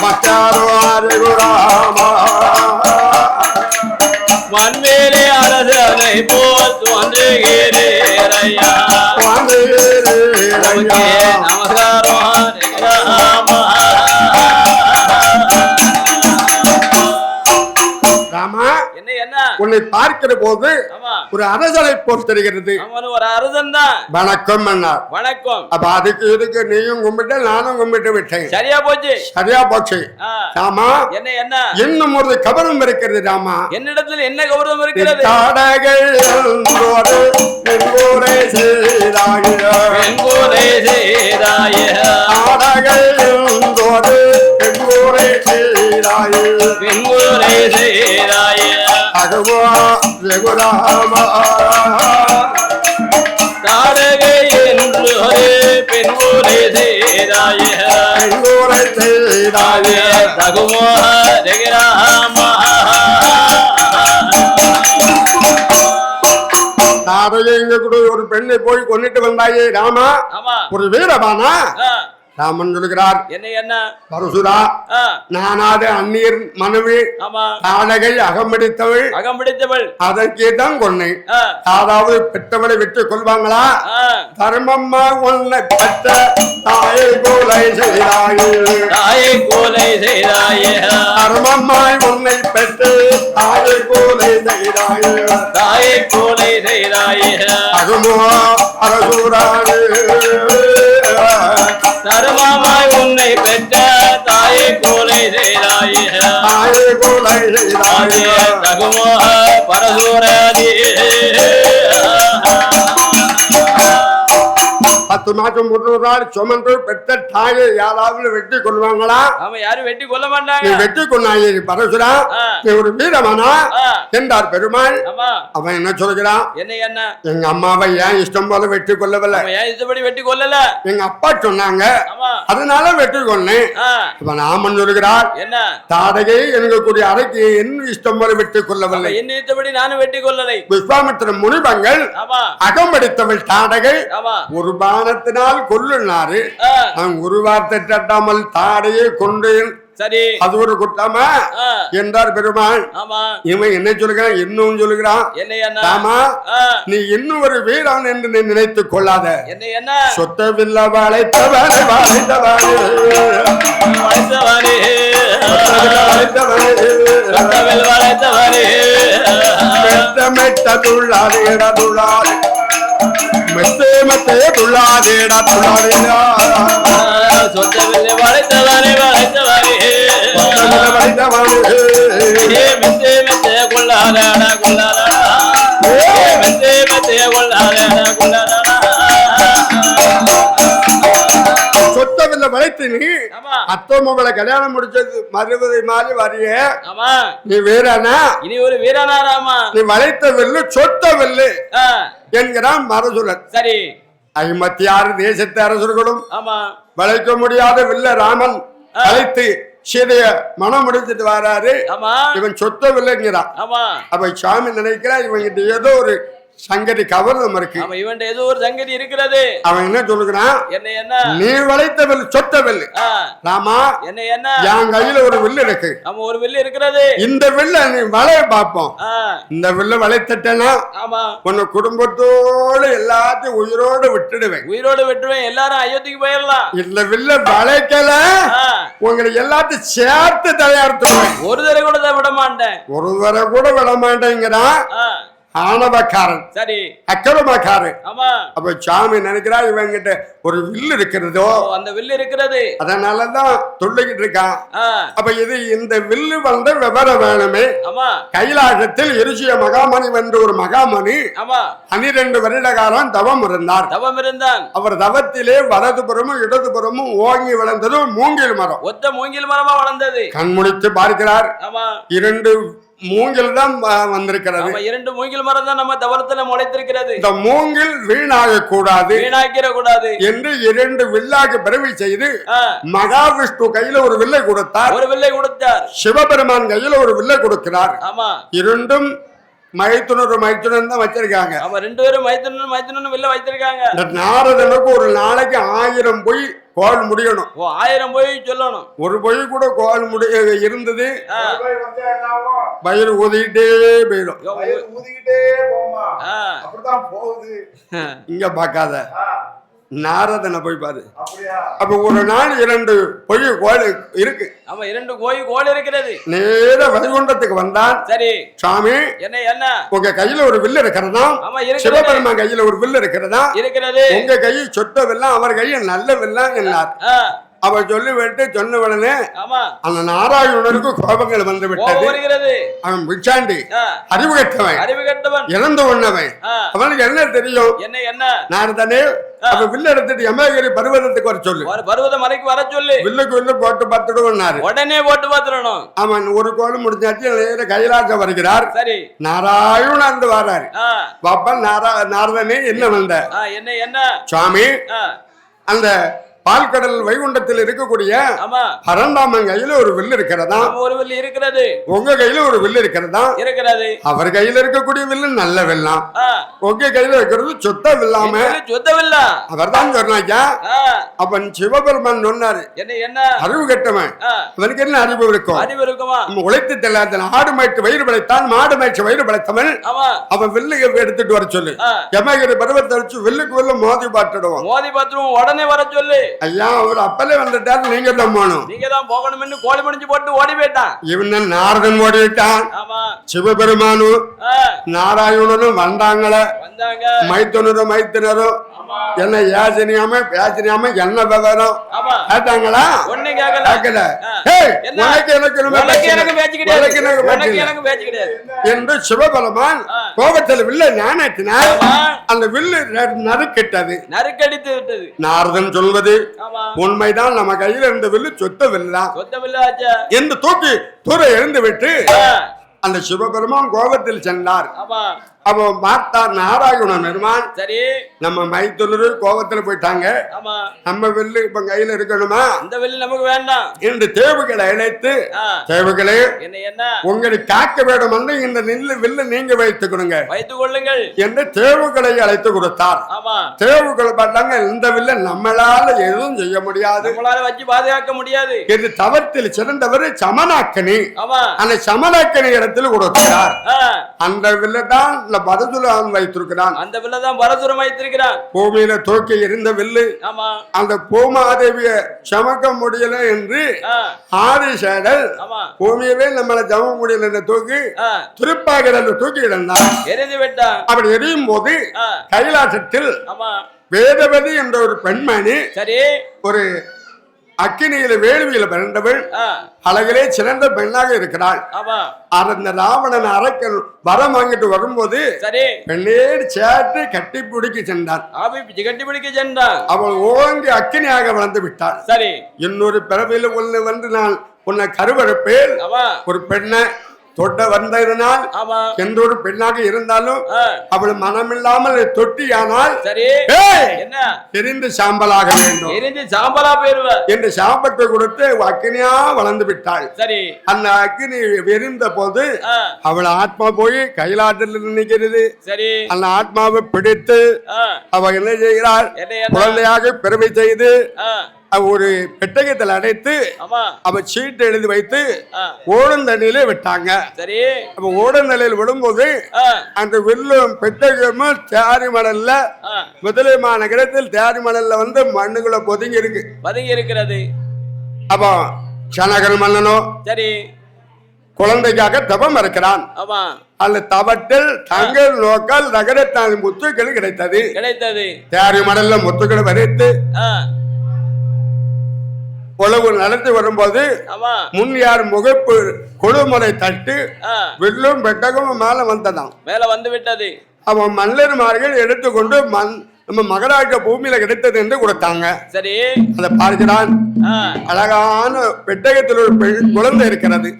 நமஸ்காரம் ரகுராமா மண்மேலே அரசனை போல் தோன்றுகிறேரையா நமஸ்காரம் ரகுராமா ராமா என்ன என்ன உன்னை பார்க்கிற போது ஒரு அரசனை போல் தெரிகிறது. ஒரு அரசன் தான். வணக்கம் அண்ணா. வணக்கம். அப்ப அதுக்கு இதுக்கு நீயும் கும்பிட்டு நானும் கும்பிட்டு விட்டேன். சரியா போச்சு. சரியா போச்சு. ராமா என்ன என்ன இன்னும் ஒரு கவனம் இருக்கிறது ராமா. என்னிடத்தில் என்ன கௌரவம் இருக்கிறது? தாடகள் வெண்கூரை செய்தாய வெண்கூரை செய்தாய தாடகள் வெண்கூரை செய்தாய வெண்கூரை செய்தாய அகவா ரகுராமா தாடகை என்று பெண்கூரை செய்தாய பெண்கூரை செய்தாய தகுமோ ரகுராமா எங்க கூட ஒரு பெண்ணை போய் கொண்டுட்டு வந்தாயே ராமா. ஒரு வீரபானா ராமன் சொல்கிறார். என்ன என்ன பரசுரா நானாது அந்நீர் மனைவி தாடகை அகம்பிடித்தவள் அதற்கே தான் கொன்னேன். யாராவது பெற்றவளை விட்டு கொள்வாங்களா? தர்மம்மா உன்னை பெற்ற தாயை கோலை செய்தாயே தாயை கோலை செய்தாயே தர்மம்மாய் உன்னை பெற்று தாயை கோலை செய்தாயே தாயை கோலை செய்தாயே அகுமோ அரசூரானே தருமாமாய் உன்னை பெற்ற தாயை கோலை செய்தாயே தாயை கோலை செய்தாயே தகுமோ பரசூராதி 10 மாசம் 3 நாள் சுமந்து பெற்ற தாயை யாராவது வெட்டி கொள்வாங்களா? அவன் யாரும் வெட்டி கொள்ள மாட்டாங்க. நீ வெட்டி கொண்டாயே பரசுரா, நீ ஒரு வீரமானா என்றார் பெருமாள். அவன் என்ன சொல்கிறான்? என்ன என்ன எங்க அம்மாவை ஏன் இஷ்டம் போல வெட்டி கொள்ளவில்லை? ஏன் இஷ்டப்படி வெட்டி கொள்ளல? எங்க அப்பா சொன்னாங்க, அதனால வெட்டி கொண்டேன். அவன் ஆமன் சொல்கிறார். என்ன தாடகை எனக்கு கூடிய அறைக்கு என்ன இஷ்டம் போல வெட்டி கொள்ளவில்லை? என்ன இஷ்டப்படி நானும் வெட்டி கொள்ளலை. விஸ்வாமித்திர முனிபங்கள் அகம்படித்தவள் தாடகை ஒரு பானத்தினால் கொல்லுனாரு. நான் ஒரு வார்த்தை தட்டாமல் தாடையை கொண்டேன். சரி, அது ஒரு குற்றமா என்றார் பெருமாள். இவன் என்ன சொல்கிறான்? இன்னும் சொல்கிறான். ஆமா, நீ இன்னும் ஒரு வீரன் என்று நீ நினைத்துக் கொள்ளாத. சொத்தவில்லை வளைத்தவனே வளைத்தவனே மெத்தே மெத்தே துள்ளாதேடா துள்ளாதேடா சொத்தவில்லை வளைத்தவனே வளைத்தவனே மெத்தே மெத்தே கொள்ளாதேடா கொள்ளாதேடா மெத்தே மெத்தே கொள்ளாதேடா கொள்ளாதேடா சொத்தவில்லை வளைத்து நீ அத்தோமகளை கல்யாணம் முடிச்சது மறுபடி மாறி வரிய நீ வீரனா? இனி ஒரு வீரனா ராமா? நீ வளைத்த வில்லு சொத்த வில்லு என்கிறான் மரசுலன். சரி, 56 தேசத்து அரசர்களும் வளைக்க முடியாத வில்ல ராமன் வளைத்து சீதைய மனம் முடிச்சுட்டு வராரு. இவன் சொத்த வில்லைங்கிறான். அப்ப சாமி நினைக்கிறா இவங்கிட்ட ஏதோ ஒரு சங்கதி கவர்தம் இருக்கு. இவன் ஏதோ ஒரு சங்கதி இருக்கிறது. அவன் என்ன சொல்லுகிறான்? நீ வளைத்த வில் சொத்த வில் ராமா, என்ன என்ன என் கையில ஒரு வில்லு இருக்கு. ஒரு வில்லு இருக்கிறது. இந்த வில்ல நீ வளைய பார்ப்போம். இந்த வில்ல வளைத்தட்டனா உன்னை குடும்பத்தோடு எல்லாத்தையும் உயிரோடு விட்டுடுவேன். உயிரோடு விட்டுடுவேன், எல்லாரும் அயோத்திக்கு போயிடலாம். இந்த வில்ல வளைக்கல உங்களை எல்லாத்தையும் சேர்த்து தயாரித்துவேன். ஒரு தடவை கூட விட மாட்டேன். ஒரு தடவை கூட விட மாட்டேங்கிறான். ஆணவக்காரன், சரி, அக்கிரமக்காரன். அப்ப சாமி நினைக்கிறா இவங்கிட்ட ஒரு வில்லு இருக்கிறதோ, அந்த வில்லு இருக்கிறது, அதனாலதான் சொல்லிக்கிட்டு இருக்கான். அப்ப இது இந்த வில்லு வந்து விவரம் வேணுமே. கைலாசத்தில் இருசிய மகாமணி வென்ற ஒரு மகாமணி 12 வருட காலம் தவம் இருந்தார். அவர் தவத்திலே வலதுபுறமும் இடதுபுறமும் ஓங்கி வளர்ந்தது மூங்கில் மரம். ஒத்த மூங்கில் மரமா வளர்ந்தது. கண்முடித்து பார்க்கிறார், 2 மூங்கில் தான் வந்திருக்கிறது. 2 மூங்கில் மரம் தான் நம்ம தவறத்துல முளைத்திருக்கிறது. இந்த மூங்கில் வீணாக கூடாது, வீணாக்கிற கூடாது என்று 2 வில்லாக பிறவி செய்து மகாவிஷ்ணு கையில ஒரு வில்லை கொடுத்தார். ஒரு வில்லை கொடுத்தார். சிவபெருமான் கையில ஒரு வில்லை கொடுக்கிறார். ஆமா, 2ம் மைத்துனர் தான் வச்சிருக்காங்க. 2 பேரும் மைத்துனர் வில்ல வைத்திருக்காங்க. நாரதனுக்கு ஒரு நாளைக்கு 1000 பொய் கோல் முடியணும். ஓ 1000 பொய் சொல்லணும். ஒரு பொய் கூட கோல் முடிய இருந்தது வயிறு ஊதிக்கிட்டே போயிடும். ஊதிக்கிட்டே போமா அப்படிதான் போகுது. இங்க பாக்காத நாரதனை போய் பாரு. அப்படியா? அப்ப ஒரு நாள் 2 பொய் கோல் இருக்கு. ஆமா 2 கோல் இருக்கிறது. நேர வைகுண்டத்துக்கு வந்தான். சரி சாமி என்ன உங்க கையில ஒரு வில்லு இருக்கிறதா? ஆமா இருக்கிறது. சிவபெருமான் கையில ஒரு வில்லு இருக்கிறதா? இருக்கிறது. உங்க கையை சொட்ட வில்லாம் அவர் கையை நல்ல வில்லாம் என்னார். அவ சொல்லி விட்டு சொன்ன உடனே அந்த நாராயணனுக்கு கோபங்கள் வந்து விட்டது. அவன் பிச்சாண்டி அறிவு கெட்டவன் இறந்து உண்ணவன். அவனுக்கு என்ன தெரியும்? என்ன நாரதனே அவ வில்ல எடுத்துட்டு யமகிரி பர்வதத்துக்கு வர சொல்லு. பர்வத மலைக்கு வர சொல்லு. வில்லுக்கு வில்லு போட்டு பார்த்துடுவாரு. உடனே போட்டு பார்த்துடணும். அவன் ஒரு கோலம் முடிஞ்சாச்சு நேர கைலாசம் வருகிறார். சரி நாராயணன் வராரு. பாப்பா நாரதனே என்ன வந்த? என்ன சுவாமி அந்த பால்கடல் வைகுண்டத்தில் இருக்கக்கூடிய பரந்தாமன் கையில ஒரு வில்லு இருக்கிறதா? ஒரு வில்லு இருக்கிறது. உங்க கையில ஒரு வில்லு இருக்கிறதா? இருக்கிறது. அவர் கையில இருக்கக்கூடிய வில்லு நல்ல வில்லாம், உங்க கையில இருக்கிறது சொத்த வில்லாம சொத்த வில்லா. அவர் தான் சொன்னாங்க. அப்ப சிவபெருமான் சொன்னாரு என்ன அறிவு கெட்டவன் அவனுக்கு என்ன அறிவு இருக்கும்? அறிவு இருக்குமா? உழைத்து தெல்லாத ஆடு மாய்ச்சி வயிறு பிழைத்தான் மாடு மாய்ச்சி வயிறு பிழைத்தவன் அவன் வில்லு எடுத்துட்டு வர சொல்லு. யமகிரி பருவத்தை வச்சு வில்லுக்கு வில்லு மோதி பார்த்துடுவோம். மோதி பார்த்துடுவோம். உடனே வர சொல்லு. ஐயா அவர் அப்பலே வந்துட்டார். நீங்க தான் போகணும். நீங்க தான் போகணும்னு கோழி முடிஞ்சு போட்டு ஓடி போயிட்டான். இவன் நாரதன் ஓடி விட்டான். சிவபெருமானும் நாராயணனும் வந்தாங்களே. மைத்துனரும் என்ன யாசினியாம என்ன விவரம் கேட்டாங்களா? ஒண்ணு கேட்கல. என்று சிவபெருமான் கோபத்தில் வில்லை ஞானத்தினால் அந்த வில்லு நறுக்கிட்டது. நறுக்கடித்து விட்டது. நாரதன் சொல்வது உண்மைதான். நம்ம கையில இருந்த வில்லு சொத்த வில்லுதான் என்று தூக்கி தூர எழுந்து விட்டு அந்த சிவபெருமான் கோபத்தில் சென்றார். அப்போ பார்த்தார் நாராயண பெருமான். சரி நம்ம மைத்துனரு கோபத்துல போயிட்டாங்க. நம்ம வில்லு இப்ப கையில இருக்கணுமா? இந்த வில்லு நமக்கு வேண்டாம் என்று தேவுகளை அழைத்து தேவுகளே உங்களை காக்க வேண்டும் என்று இந்த வில்லு நீங்க வைத்துக் கொள்ளுங்கள் என்று தேவுகளை அழைத்து கொடுத்தார். தேவுகள் பார்த்தாங்க இந்த வில்ல நம்மளால எதுவும் செய்ய முடியாது, வச்சு பாதுகாக்க முடியாது என்று தவத்தில் சிறந்தவர் சமனாக்கனி. அந்த சமனாக்கனி இடத்தில் கொடுத்தார். அந்த வில்ல தான் பரசுராம் வைத்திருக்கிறான். அந்த வில்ல தான் பரசுராம் வைத்திருக்கிறான். பூமியில தூக்கி இருந்த வில்லு அந்த பூமாதேவிய சமக்க முடியல என்று ஆதிசேடல் பூமியவே நம்மள ஜம முடியல என்று தூக்கி திருப்பாகடல் தூக்கி இருந்தான். எரிந்து விட்டான். அப்படி எரியும் போது கைலாசத்தில் வேதவதி என்ற ஒரு பெண்மணி ஒரு அக்கினியில வேள்வியில பிறந்தவள் அழகிலே சிறந்த பெண்ணாக இருக்கிறாள். அந்த ராவணன் அரக்கன் வரம் வாங்கிட்டு வரும்போது பெண்ணேடு சேற்று கட்டி பிடிக்க சென்றான். அவள் ஓங்கி அக்கினியாக வளர்ந்து விட்டாள். சரி இன்னொரு பிறவில வந்து நான் உன்னை கருவறுப்பேன். ஒரு பெண்ணை தொட்ட வந்ததனால் எந்த ஒரு பெண்ணாக இருந்தாலும் அவள் மனமில்லாமல் தொட்டியானால் எரிந்து சாம்பலாக வேண்டும் என்று சாம்பத்தை கொடுத்து அக்கினியா வளர்ந்து விட்டாள். சரி அந்த அக்கினி எரிந்த போது அவள் ஆத்மா போய் கைலாசத்தில் நிற்கிறது. சரி அந்த ஆத்மாவை பிடித்து அவள் என்ன செய்கிறாள்? குழந்தையாக பிறவை செய்து ஒரு பெட்டகத்தில் அடைத்து அவ சீட்டு எழுதி வைத்து ஓடந்தண்ணில விட்டாங்க. சரி அப்ப ஓடந்தண்ணில் விடும்போது அந்த வில்லும் பெட்டகமும் தேரி மணல்ல முதலை மாநகரத்தில் தேரி மணல்ல வந்து மண்ணுக்குள்ள பொதுங்கி இருக்கிறது. அப்போ சனகர் மன்னனோ சரி குழந்தைக்காக தபம் இருக்கிறான். அந்த தவத்தில் தங்கள் நோக்கால் நகரத்தால் முத்துக்கள் கிடைத்தது. தேரி மணல்ல முத்துக்களை வரைத்து உழவு நடத்தி வரும்போது முன் யார் முகப்பு கொடுமுறை தட்டு வில்லும் பெட்டகமும் மேல வந்ததாம். மேல வந்து விட்டது. அவன் மன்னர்மார்கள் எடுத்துக்கொண்டு நம்ம மகராஜ பூமியில கிடைத்தது என்று கொடுத்தாங்க. சரி அதை பார்க்கிறான். அழகான பெட்டகத்தில் ஒரு குழந்தை இருக்கிறது.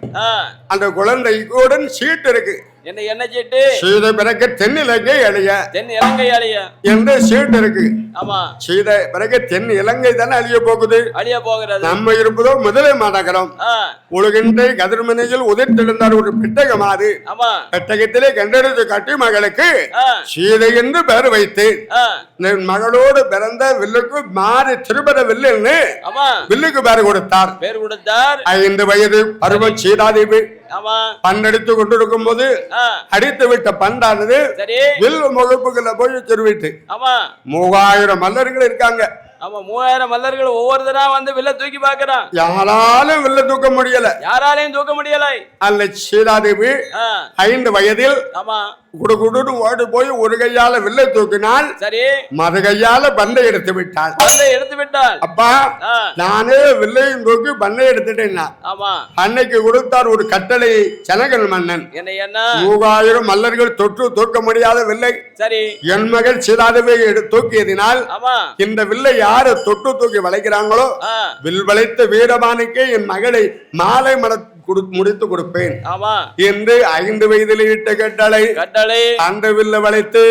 அந்த குழந்தைக்குடன் சீட்டு இருக்கு. என்ன என்ன சீட்டு? சீதை பிறகு தென்னிலங்கை அழிய. தென் இலங்கை அழிய என்று சீட்டு இருக்கு. ஆமா. சீதை பிறகு தென் இலங்கை தானே அழிய போகுது. அழிய போகிறது. நம்ம இருப்பதோ முதலே மாநகரம். உலகின்ற கதிர்மனையில் உதிர்த்தெழுந்தார் ஒரு பெட்டகமாது. ஆமா. பெட்டகத்திலே கண்டெடுத்து காட்டி மகளுக்கு சீதை என்று பெயர் வைத்து மகளோடு பிறந்த வில்லுக்கு மாறி திருப்பத வில்லுன்னு வில்லுக்கு பேர் கொடுத்தார். 5 வயது பருவம் சீதாதேவி பண்டெடுத்து கொண்டிருக்கும் போது அடித்து விட்ட பண்டானது வில் முகப்புகளை போய் திருவிட்டு 3000 மல்லர்கள் இருக்காங்க. ஆமா 3000 மல்லர்கள் ஒவ்வொருத்தரா வந்து வில்ல தூக்கி பாக்குறான். யாராலும் வில்ல தூக்க முடியல. யாராலையும் தூக்க முடியல. அல்ல சீதாதேவி 5 வயதில் குடுகுடு ஓடி போய் ஒரு கையால வில்லை தூக்கினால் சரி மறு கையால பண்டை எடுத்து விட்டாள். அப்பா நானே வில்லையும் தூக்கி பண்டை எடுத்துட்டேன்னா அன்னைக்கு கொடுத்தார் ஒரு கட்டளை ஜனகன் மன்னன். 3000 மல்லர்கள் தொற்று தூக்க முடியாத வில்லை சரி என் மகள் சீதாதேவியை தூக்கியதினால் இந்த வில்லை யாரு தொட்டு தூக்கி வளைக்கிறாங்களோ வில் வளைத்த வீரபானுக்கே என் மகளை மாலை முடித்து கொடுப்பேன் என்று 5 வயதில் இட்ட கட்டளை அந்த வில்ல வளைத்து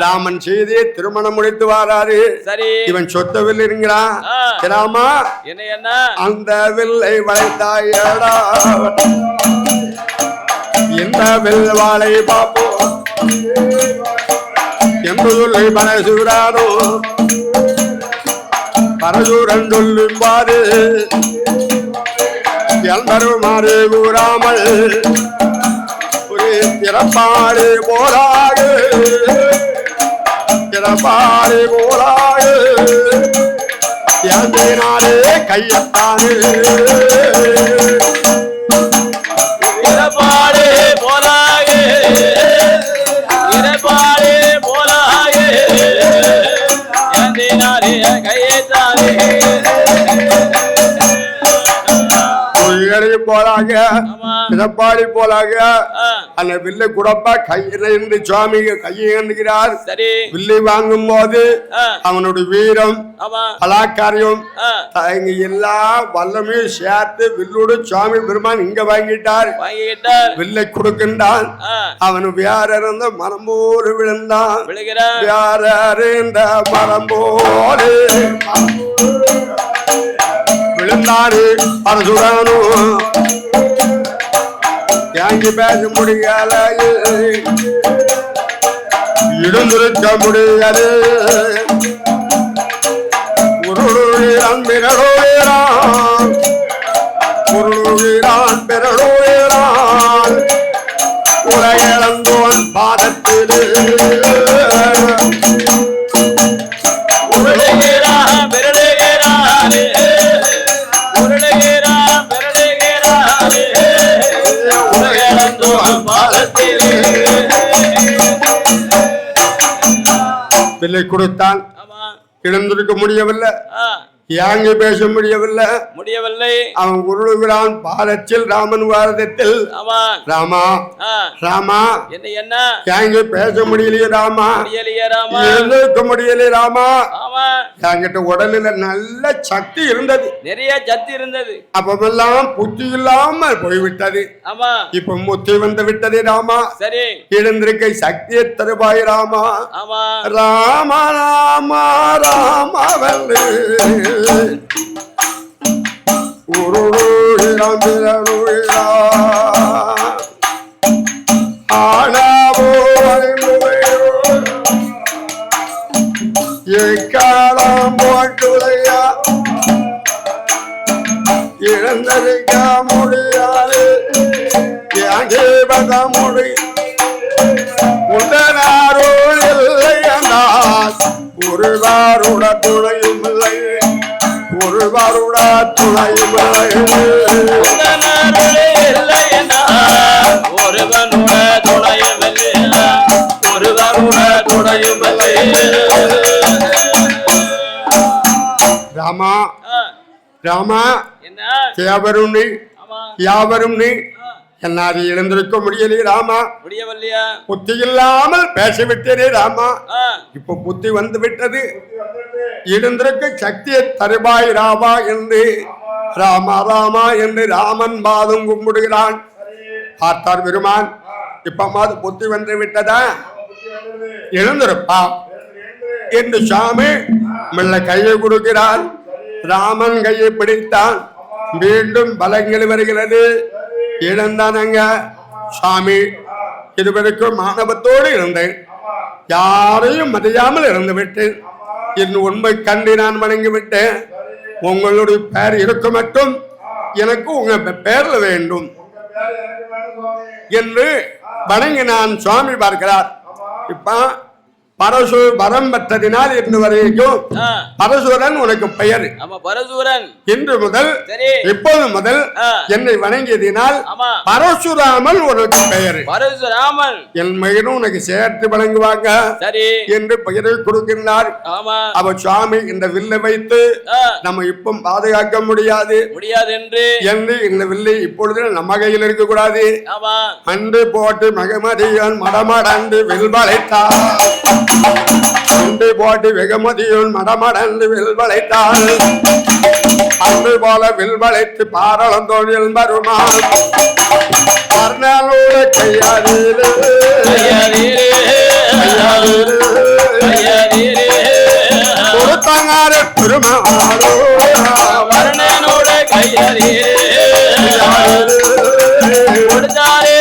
ராமன் செய்தியை திருமணம் முடித்து வாராரு. இவன் சொத்த வில் இருக்கிறான். ராமா அந்த வில்லை வளைத்தாயடா இந்த வில் வாழை பாப்போம் என்று சொல்லி பரசுரானோ பரசுரன் சொல்லும் பாரு எல்மருமாறு கூறாமல் ஒரு திறப்பாடு போலாக திறப்பாடு போலாக எந்தினாலே கையத்தானே திறப்பாடு போலாக திறப்பாடு போலாக எந்தினாலே கையத்தானே போலாக திறப்பாடி போலாக அந்த வில்லை குடப்பா கையிலிருந்து சுவாமி கையை எண்ணுகிறார். வில்லை வாங்கும் போது அவனுடைய வீரம் கலாக்காரியம் எல்லா வல்லமையும் சேர்த்து வில்லோடு சுவாமி பெருமான் இங்க வாங்கிட்டார். வில்லை கொடுக்கின்றான். அவனு வேற இருந்த மரம் போல விழுந்தான். வேற இருந்த மரம் போல விழுந்தாரு பரசுரானோ. யாங்கி பேச முடியல இடுந்திருக்க முடியாது. உருளுகிறான் பிறழுகிறான் உருளுகிறான் பிறழுகிறான் உலகிழந்தோன் பாதத்தில் உருளுகிறான் பிறழுகிறான் விலை கொடுத்தான். எழுந்திருக்க முடியவில்லை. யாங்க பேச முடியவில்லை. அவன் உருளுகிறான் பாதத்தில் ராமன் வாரதத்தில். ராமா ராமா என்ன யாங்க பேச முடியலையே ராமா எழுந்திருக்க முடியலையே ராமா. என்கிட்ட உடலில் நல்ல சக்தி இருந்தது. நிறைய சக்தி இருந்தது. அப்பெல்லாம் புத்தி இல்லாமல் போய்விட்டது. இப்ப முத்தி வந்து விட்டது ராமா. சரி எழுந்திருக்கை சக்தியை தருவாய் ராமா. ராமா ராமா ராமா உருளுகிறான் பிறழுகிறான் ஆனாவோ எக்காலம் போட்டுளையா இழந்திருக்க முடியாது. எங்கே பத முடி உடனாரோ இல்லை என்றால் ஒருவாருட துணையும் இல்லை ஒருவாருட துணையும் ஒருவனுட துணையும் ஒருவருட துணையும் ராமா ராமா யாவரும் நீ யாவரும் நீ என்னாது எழுந்திருக்க முடியலையே ராமா. முடியவில்லையா? புத்தி இல்லாமல் பேசிவிட்டேனே ராமா. இப்ப புத்தி வந்து விட்டது. எழுந்திருக்க சக்தியை தருவாய் ராமா என்று ராமா ராமா என்று ராமன் பாதம் கும்பிடுகிறான். பார்த்தார் பெருமான் இப்பமாவது புத்தி வந்து விட்டதா? எழுந்திருப்பா என்று சாமி மெல்ல கையை கொடுக்கிறார். ராமன் கையை பிடித்தான். மீண்டும் பலங்கள் வருகிறது. இழந்தானங்க சாமி. இதுவரைக்கும் மாணவத்தோடு இருந்தேன், யாரையும் மதியாமல் இருந்து விட்டேன். என் உண்மை கண்டு நான் வணங்கி விட்டேன். உங்களுடைய பெயர் இருக்க மட்டும் எனக்கு உங்க பெயர்ல வேண்டும் என்று வணங்கி நான் சுவாமி பார்க்கிறார். இப்ப பரசு வரம் பெற்றதினால் இன்று வரைக்கும் பரசுரன் உனக்கு பெயர். பரசுரன் இன்று முதல் இப்போது முதல் என்னை வணங்கியதினால் பரசுராமன் உனக்கு பெயர். பரசுராமன் என் மகனும் உனக்கு சேர்த்து வழங்குவாங்க என்று பெயரை கொடுக்கின்றார். அவர் சுவாமி இந்த வில்லை வைத்து நம்ம இப்ப பாதுகாக்க முடியாது என்று இந்த வில்லை இப்பொழுது நம்ம கையில் இருக்க கூடாது. அன்று போட்டு மகமதியன் மடமடந்து வில்வளைத்தார். அன்று போட்டு வெகுமதியுன் மடமடந்து வில்வளைத்தாள். அன்று போல வில்வளைத்து பாரளந்தோழில் வருமாள். கர்ணனோட கையாரீரே கொடுத்தாங்கார பெருமாளோ கர்ணனோட கையாரீரே கொடுத்தாரே